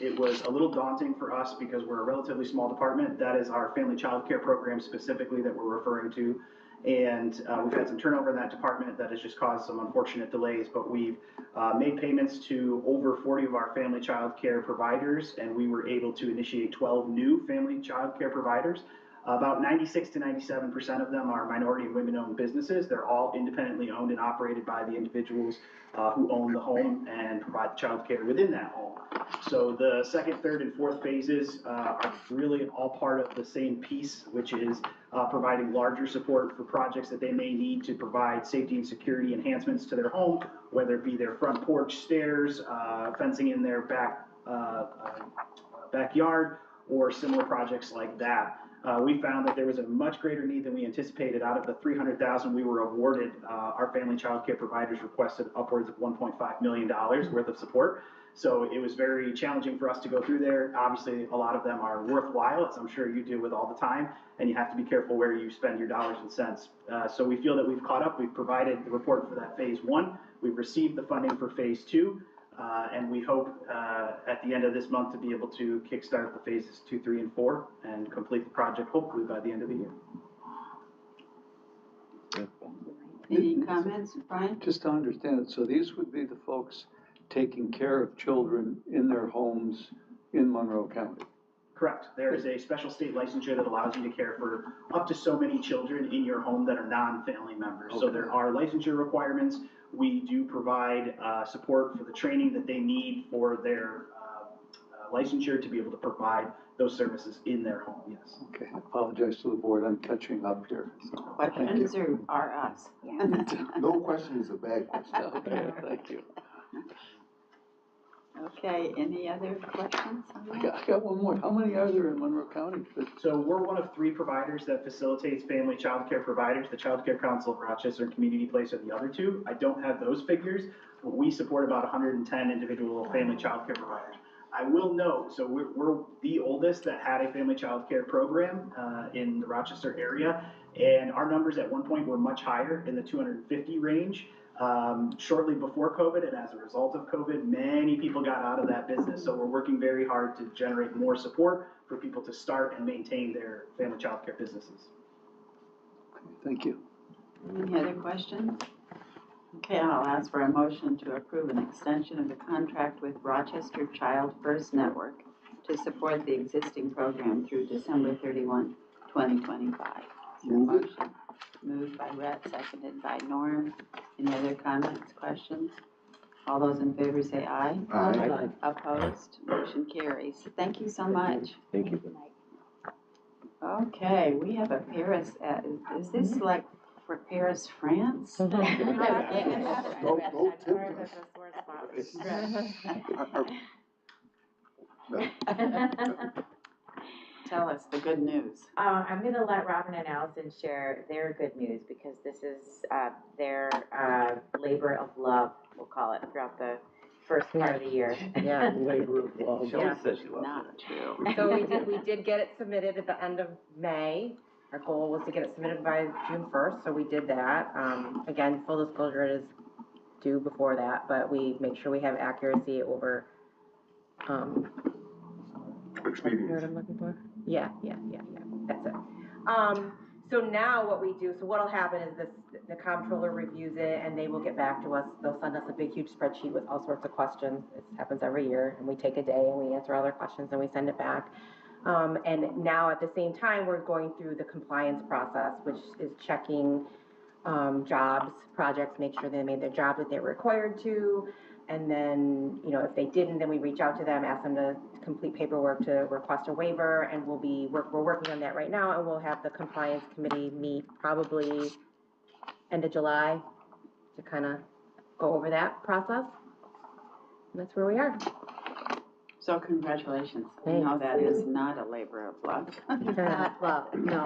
It was a little daunting for us because we're a relatively small department. That is our family child care program specifically that we're referring to. And we've had some turnover in that department that has just caused some unfortunate delays, but we've made payments to over 40 of our family child care providers, and we were able to initiate 12 new family child care providers. About 96 to 97% of them are minority and women-owned businesses. They're all independently owned and operated by the individuals who own the home and provide child care within that home. So the second, third, and fourth phases are really all part of the same piece, which is providing larger support for projects that they may need to provide safety and security enhancements to their home, whether it be their front porch, stairs, fencing in their backyard, or similar projects like that. We found that there was a much greater need than we anticipated. Out of the $300,000 we were awarded, our family child care providers requested upwards of $1.5 million worth of support. So it was very challenging for us to go through there. Obviously, a lot of them are worthwhile, as I'm sure you do with all the time, and you have to be careful where you spend your dollars and cents. So we feel that we've caught up. We've provided the report for that phase 1. We've received the funding for phase 2. And we hope at the end of this month to be able to kickstart the phases 2, 3, and 4 and complete the project hopefully by the end of the year. Any comments, Brian? Just to understand it, so these would be the folks taking care of children in their homes in Monroe County? Correct. There is a special state licensure that allows you to care for up to so many children in your home that are non-family members. Okay. So there are licensure requirements. We do provide support for the training that they need for their licensure to be able to provide those services in their home, yes. Okay, I apologize to the board, I'm catching up here. So, questions are us. No question is a bad question. Okay, thank you. Okay, any other questions? I got one more. How many are there in Monroe County? So we're one of 3 providers that facilitates family child care providers. The Child Care Council of Rochester and Community Place are the other 2. I don't have those figures, but we support about 110 individual family child care providers. I will note, so we're the oldest that had a family child care program in the Rochester area, and our numbers at one point were much higher in the 250 range. Shortly before COVID, and as a result of COVID, many people got out of that business. So we're working very hard to generate more support for people to start and maintain their family child care businesses. Okay, thank you. Any other questions? Okay, I'll ask for a motion to approve an extension of the contract with Rochester Child First Network to support the existing program through December 31, 2025. Move it. Motion moved by Rhett, seconded by Norm. Any other comments, questions? All those in favor say aye. Aye. Opposed? Motion carries. Thank you so much. Thank you. Okay, we have a Paris, is this like for Paris, France? Don't tempt us. Tell us the good news. I'm going to let Robin and Allison share their good news because this is their labor of love, we'll call it, throughout the first part of the year. Yeah. Labor of love. Shelley says she loves Not it. true. So we did get it submitted at the end of May. Our goal was to get it submitted by June 1st, so we did that. Again, full disclosure, it is due before that, but we make sure we have accuracy over, what's the word I'm looking for? Yeah, that's it. So now what we do, so what'll happen is the comptroller reviews it and they will get back to us. They'll send us a big, huge spreadsheet with all sorts of questions. This happens every year, and we take a day and we answer all their questions and we send it back. And now at the same time, we're going through the compliance process, which is checking jobs, projects, make sure they made their job that they were required to. And then, you know, if they didn't, then we reach out to them, ask them to complete paperwork to request a waiver, and we're working on that right now, and we'll have the compliance committee meet probably end of July to kind of go over that process. And that's where we are. So congratulations. I know that is not a labor of love. Well, no.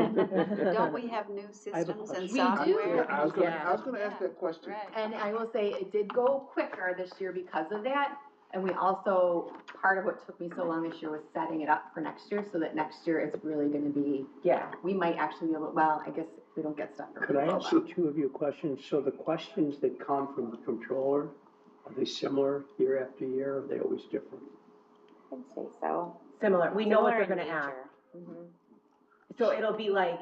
Don't we have new systems and We software? do. I was gonna ask that question. Right. And I will say, it did go quicker this year because of that. And we also, part of what took me so long this year was setting it up for next year, so that next year it's really gonna be, we might actually be able, well, I guess if we don't get stuff. Could I ask two of you a question? So the questions that come from the controller, are they similar year after year, or are they always different? I'd say so. Similar. We know what Similar they're in gonna ask. nature. So it'll be like,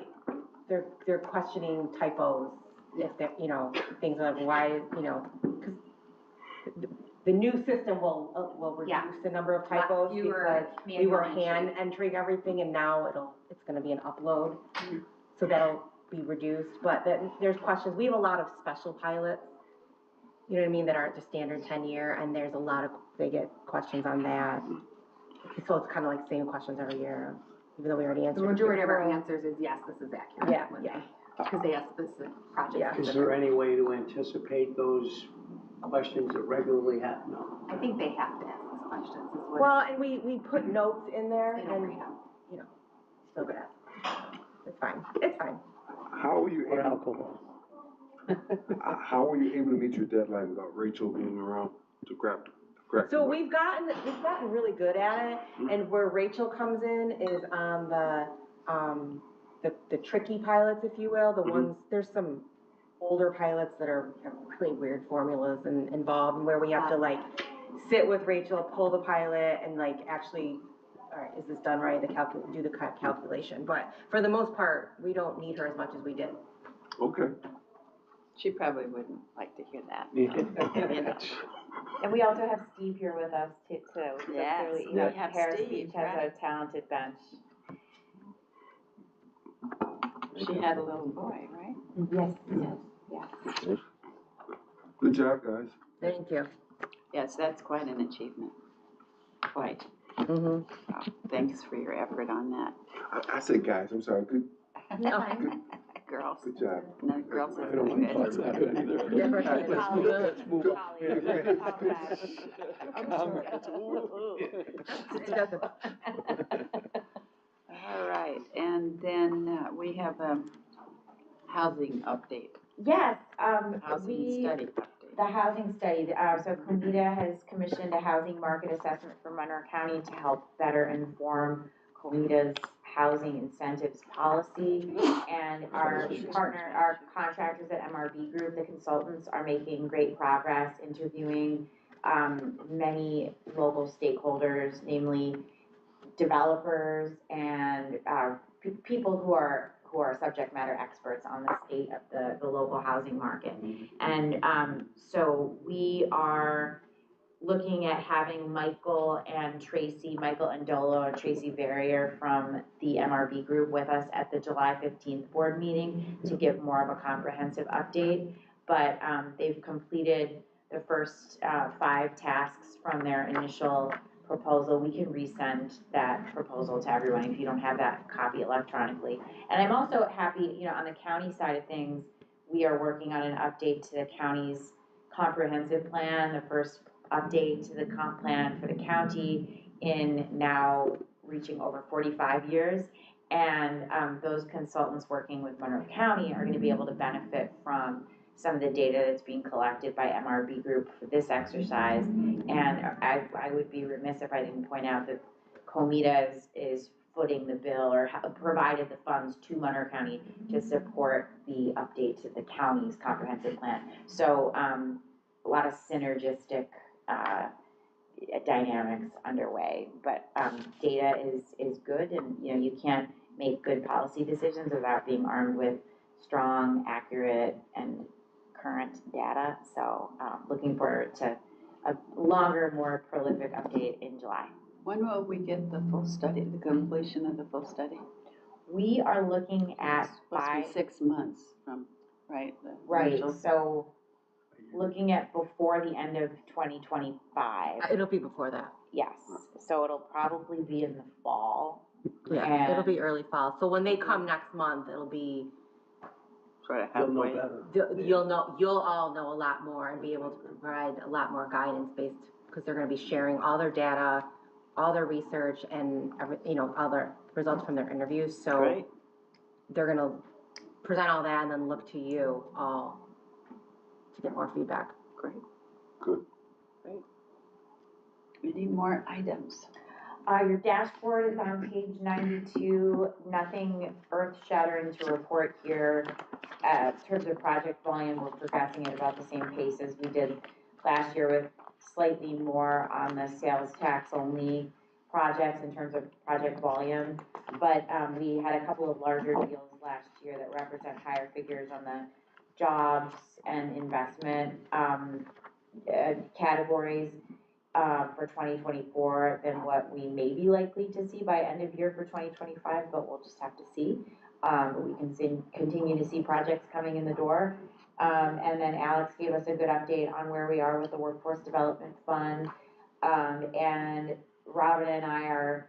they're questioning typos, if they're, you know, things like why, you know, because the new system will reduce the number of typos because we were hand entering everything, and now it's gonna be an upload. So that'll be reduced, but then there's questions. We have a lot of special pilots, you know what I mean, that aren't just standard 10-year, and there's a lot of, they get questions on that. So it's kind of like same questions every year, even though we already answered. The majority of our answers is yes, this is accurate. Yeah. Because they ask specific projects. Is there any way to anticipate those questions that regularly happen? No. I think they have to ask those questions. Is what Well, and we put notes in there, they don't and, read them. you know, still gonna ask. It's fine. It's fine. How are you Or able, alcohol? how were you able to meet your deadline without Rachel being around to grab? So we've gotten really good at it, and where Rachel comes in is on the tricky pilots, if you will, the ones, there's some older pilots that have really weird formulas involved, and where we have to like sit with Rachel, pull the pilot, and like actually, all right, is this done right, do the calculation, but for the most part, we don't need her as much as we did. Okay. She probably wouldn't like to hear that. You know. And we also have Steve here with us too. So Yes, clearly, we have Harris Steve, Beach has right. a talented bench. She had a little boy, right? Yes. Good job, guys. Thank you. Yes, that's quite an achievement. Quite. Mm-hmm. So, thanks for your effort on that. I said guys, I'm sorry. Good, Girls. good job. No, girls I are don't good. want to talk about that either. Yeah, Let's move on. It doesn't. All right, and then we have a housing update, Yes, housing study update. the housing study, so COMIDA has commissioned a housing market assessment for Monroe County to help better inform COMIDA's housing incentives policy. And our contractors at MRB Group, the consultants, are making great progress interviewing many local stakeholders, namely developers and people who are subject matter experts on the state of the local housing market. And so we are looking at having Michael Andolo and Tracy Verrier from the MRB Group with us at the July 15th board meeting to give more of a comprehensive update. But they've completed the first 5 tasks from their initial proposal. We can resend that proposal to everyone if you don't have that copy electronically. And I'm also happy, on the county side of things, we are working on an update to the county's comprehensive plan, the first update to the comp plan for the county in now reaching over 45 years. And those consultants working with Monroe County are going to be able to benefit from some of the data that's being collected by MRB Group for this exercise. And I would be remiss if I didn't point out that COMIDA is footing the bill or provided the funds to Monroe County to support the update to the county's comprehensive plan. So a lot of synergistic dynamics underway, but data is good, and you can't make good policy decisions without being armed with strong, accurate, and current data. So looking forward to a longer, more prolific update in July. When will we get the full study, the completion of the full study? We are looking at It's supposed to be 6 months from, right? Right, initial- so looking at before the end of 2025. It'll be before that. Yes, so it'll probably be in the fall. Yeah, it'll be And- early fall. So when they come next month, it'll be, Sort of You'll know halfway. better. you'll all know a lot more and be able to provide a lot more guidance based, because they're gonna be sharing all their data, all their research, and all their results from their interviews. So Great. they're gonna present all that and then look to you all to get more feedback. Great. Good. Great. Any more items? Your dashboard is on page 92. Nothing earth-shattering to report here. In terms of project volume, we're progressing at about the same pace as we did last year, with slightly more on the sales tax only projects in terms of project volume. But we had a couple of larger deals last year that represent higher figures on the jobs and investment categories for 2024 than what we may be likely to see by end of year for 2025, but we'll just have to see. But we can continue to see projects coming in the door. And then Alex gave us a good update on where we are with the Workforce Development Fund. And Robin and I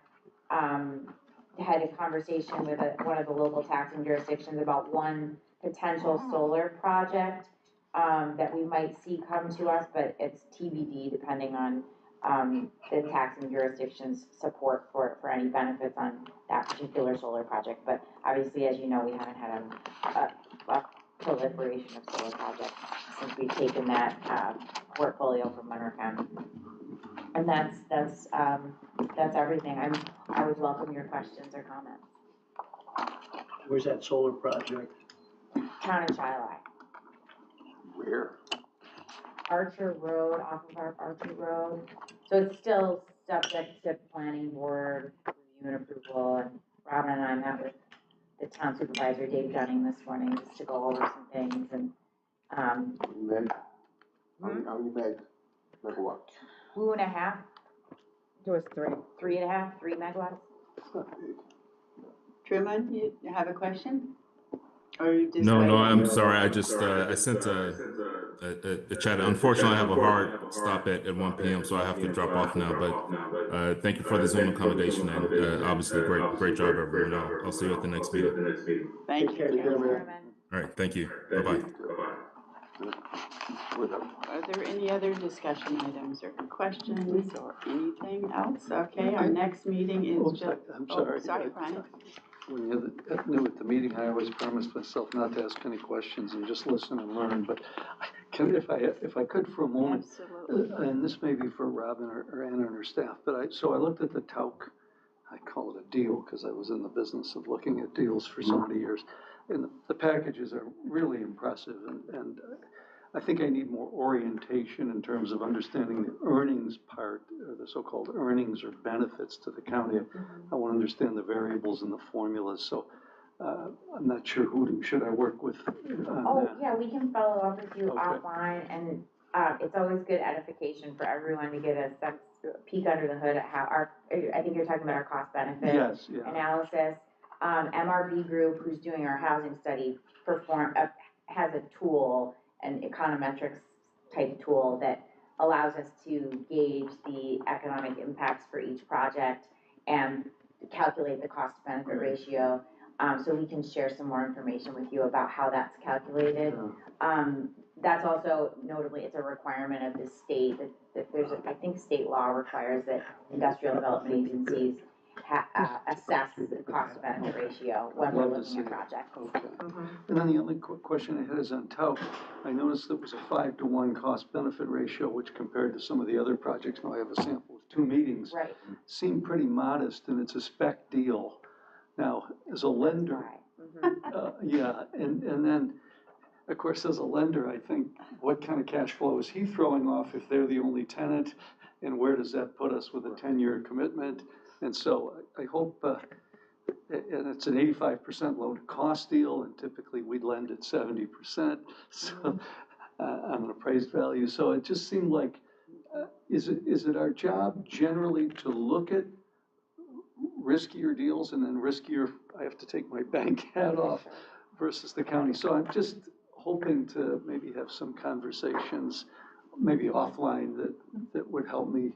had a conversation with one of the local taxing jurisdictions about one potential solar project that we might see come to us, but it's TBD depending on the taxing jurisdiction's support for any benefits on that particular solar project. But obviously, as you know, we haven't had a proliferation of solar projects since we've taken that portfolio from Monroe County. And that's everything. I always welcome your questions or comments. Where's that solar project? Town of Shiloh. Where? Archer Road, off of our Archer Road. So it's still subject to planning board review and approval. And Robin and I met with the town supervisor, Dave Dunning, this morning just to go over some things. And Meg? How many megawatts? 2.5, It was 3. 3.5, 3 megawatts. It's not big. Truman, you have a question? Or you just No, waiting? I'm sorry. I just I sent a chat. Unfortunately, I have a hard stop at 1 p.m., so I have to drop off now. But thank you for the Zoom accommodation, and obviously great job, everyone. I'll see you at the next meeting. Thank you, Truman. All right, thank you. Bye-bye. Are there any other discussion items or questions or anything else? Okay, our next meeting is just. I'm sorry. Sorry, Brian. When you're new at the meeting, I always promised myself not to ask any questions and just listen and learn. But if I could for a moment, Absolutely. and this may be for Robin or Anna and her staff, but I looked at the talc. I call it a deal because I was in the business of looking at deals for so many years. And the packages are really impressive, and I think I need more orientation in terms of understanding the earnings part, or the so-called earnings or benefits to the county. I want to understand the variables and the formulas, so I'm not sure should I work with on that. Yeah, we can follow up with you Okay. offline, and it's always good edification for everyone to get a peek under the hood at how I think you're talking about our cost benefit Yes, yeah. analysis. MRB Group, who's doing our housing study, has a tool, an econometrics type tool that allows us to gauge the economic impacts for each project and calculate the cost benefit ratio. So we can share some more information with you about how that's calculated. That's also notably, it's a requirement of the state that there's I think state law requires that industrial development agencies assess the cost benefit ratio when we're looking at projects. Okay. Mhm. And then the only question I had is on TOW. I noticed there was a 5-to-1 cost benefit ratio, which compared to some of the other projects, now I have a sample of 2 meetings, Right. seemed pretty modest, and it's a spec deal. Now, as a lender, Right. Mhm. yeah, and then, of course, as a lender, I think, what kind of cash flow is he throwing off if they're the only tenant? And where does that put us with a 10-year commitment? And so I hope, and it's an 85% loan to cost deal, and typically we'd lend at 70%, so, on an appraised value. So it just seemed like, is it our job generally to look at riskier deals and then riskier, I have to take my bank hat off, versus the county? So I'm just hoping to maybe have some conversations, maybe offline, that would help me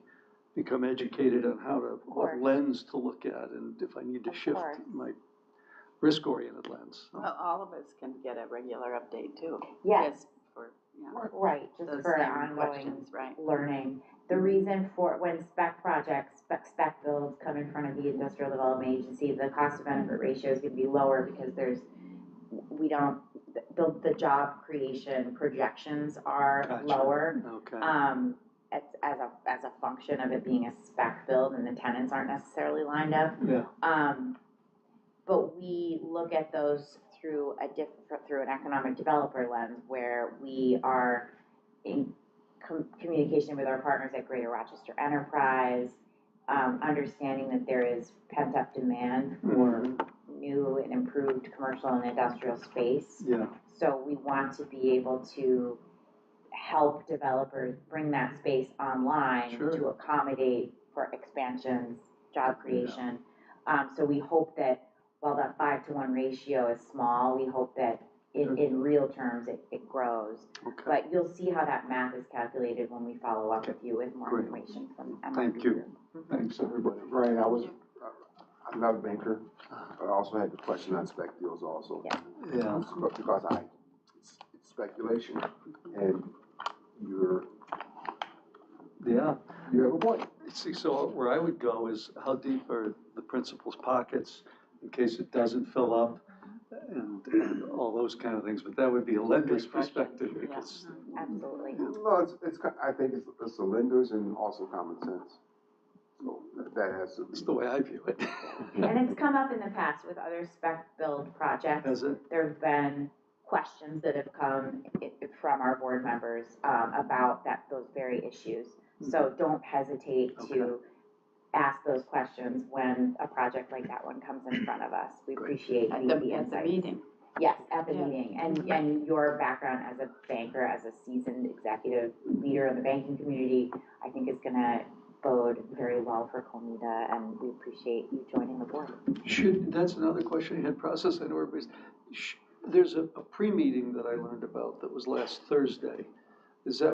become educated on how to, what lens to look at, and if I need to shift my risk-oriented lens. So. Well, all of us can get a regular update too. Yes. Just for, Right, just those for same ongoing questions, right. learning. The reason for, when spec projects, spec builds come in front of the industrial development agency, the cost to benefit ratio is gonna be lower because we don't, the job creation projections are Gotcha. lower. Okay. As a function of it being a spec build and the tenants aren't necessarily lined up. Yeah. But we look at those through through an economic developer lens, where we are in communication with our partners at Greater Rochester Enterprise, understanding that there is pent-up demand for new and improved commercial and industrial space. Yeah. So we want to be able to help developers bring that space online to accommodate for expansions, job creation. So we hope that while that 5-to-1 ratio is small, we hope that in real terms it grows. Okay. But you'll see how that math is calculated when we follow up with you with more information from MRB. Thank you. Thanks, everybody. Brian, I'm not a banker, but I also had the question on spec deals also. Yeah. Because it's speculation, and you have a point. See, so where I would go is, how deep are the principal's pockets in case it doesn't fill up, and all those kind of things, but that would be a lender's perspective, because. Absolutely. No, I think it's the lenders and also common sense. So that has to be. That's the way I view it. And it's come up in the past with other spec build projects. Has it? There've been questions that have come from our board members about those very issues. So don't hesitate to ask those questions when a project like that one comes in front of us. We appreciate the insights. At the meeting. Yes, at the meeting. And your background as a banker, as a seasoned executive leader in the banking community, I think is gonna bode very well for COMIDA, and we appreciate you joining the board. That's another question I had processed. I know everybody's, there's a pre-meeting that I learned about that was last Thursday. Is that